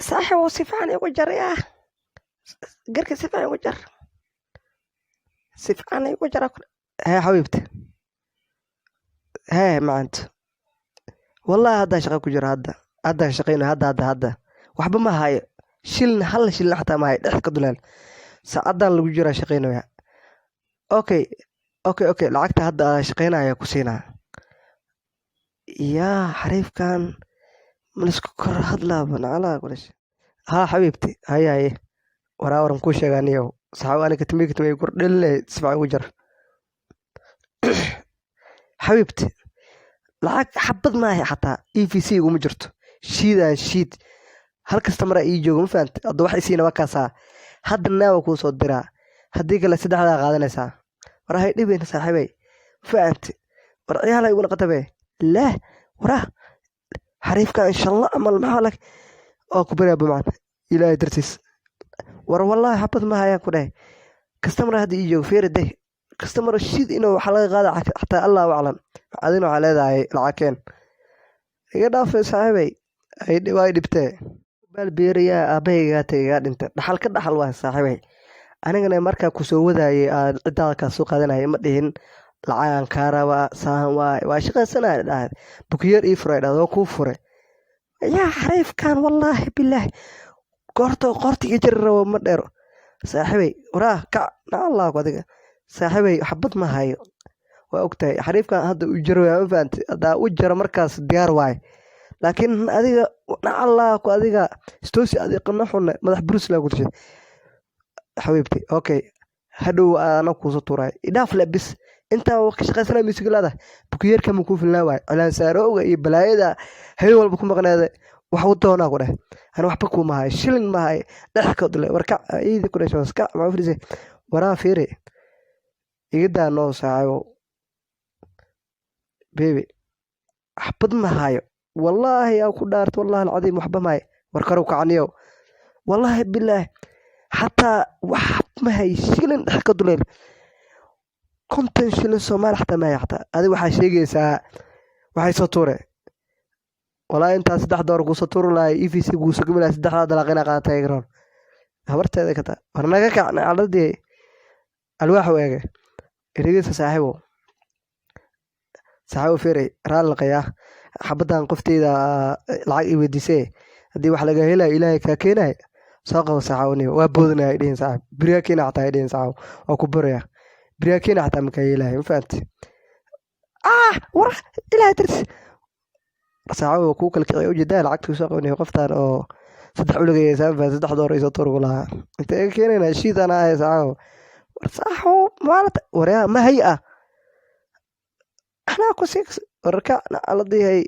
صاحي وصفاني وجرياه قرك صفاني وجر صفاني وجر ها حبيبتي ها ما أنت والله هذا شقة كجرا هذا شقينا هذا وحب ما هاي شلنا هلا شلنا حتى ما هاي ضحك دولال ساعدنا اللي كجرا شقينا يا أوكي أوكي لعقت هذا شقينا يا كوسينا يا حريف كان من سكر هذا بنا على كلش ها حبيبتي هاي ورا كل شيء غنيو صحوا أنا كتمي يقول دل تسمع وجر حبيبتي lacag xabad maaha xataa EVC uma jirto shiidaan shiid halkasta mar ii joogo ma fahamtay hadda wax isiina waa kaasaa hadda naawa kuu soo diraa haddii kale saddexdaa qaadanaysaa war hay dhibeyna saaxiibay ma fahamtay war ciyaala iguna qatabe leh waraa xariifka inshallah amal maxaa lag oo ku baryaa bumacad ilaahay dartiis war wallaahi xabad maaha ayaan ku dhahay kasta mar hadda ii joogo feeri day kasta mar shiid inuu waxa laga qaada xataa allahu aclam adina waxaa leedahay lacagkeen iga dhaafay saaxiibay waa dhibtee baal beerayaa aabahaygaa tagay dhinta dhaxal ka dhaxal waa saaxiibay anigana markaa ku soo wadaayay aad cidaada kaa soo qaadanayay ma dhihin lacagaan kaa rabaa saan waa shaqaysanaya dhahay bukiyeer ii furay dhahdo waa kuu fure yaa xariifkan wallaahi bilaahi qoorta iga jari rabo ma dheero saaxiibay waraa kac nacallaaku adiga saaxiibay xabad ma hayo waa ogtahay xariifkan hadda u jaro ma fahamtay haddaa u jaro markaas diyaar waay laakiin adiga nacallaaku adiga istoosi adiqana xunne madax burus laa gudashay xabiibti okay hadhow ana kuusoo tuuray idhaaf le bis intaa ka shaqaysana misiglaada bukiyeerka ma kuu filnaa waay cilaan saarooga iyo balaayada habeen walba ku maqnaada wax u doonaa ku dheh ana waxba kuu mahay shilin mahay dhexkood le warkac iidi ku dhasho ska ma firise waraa fiire iga daa noo saaxiibo بيبي حبض ما والله يا كدارت والله العظيم وحبة ماي وركروك عنيو والله بالله حتى وحب ما هي شيلن حكا دولير كنت شيلن سومال حتى ما حتى هذه واحد شيء ساعة واحد سطورة والله أنت سدح دور قصطور لا إيفي سي قوسك من سدح هذا لقينا قاعد يقرون هبرت هذا كذا ورنا كعنا على دي الواحد وياك يريد صاحبه saxaabo feeray raal laqaya xabadan qofteyda lacag i weydiisay hadii wax laga helayo ilaahay ka keenay soo qabo saxaawni waa boodnaa idin saxaab biriya keena xataa idin saxaab oo ku baraya biriya keena xataa ma ka ilaahay ma fahanti war ilaahay dartis saxaabo ku kala kicay ujeedaa lacagtu soo qabnay qoftaan oo saddex uligay sabab saddex door ay soo turgu lahaa inta ay keenayna shiidana ay saxaabo war saxaabo maalta wariya ma hay'a أنا كوسيكس ركعنا على ضي هي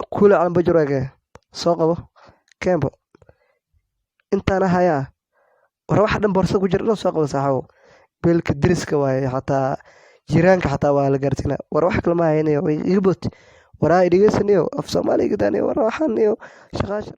كل على بجرقة صاقبه كامبو أنت أنا هيا وروح حدا برصق وجرنا صاقبه صاحبه بالك درس كواي حتى جيرانك حتى ولا قرتنا وروح كل ما هيني يبوت وراي دقيسنيو أفصل مالي قداني وراحنيو شغاش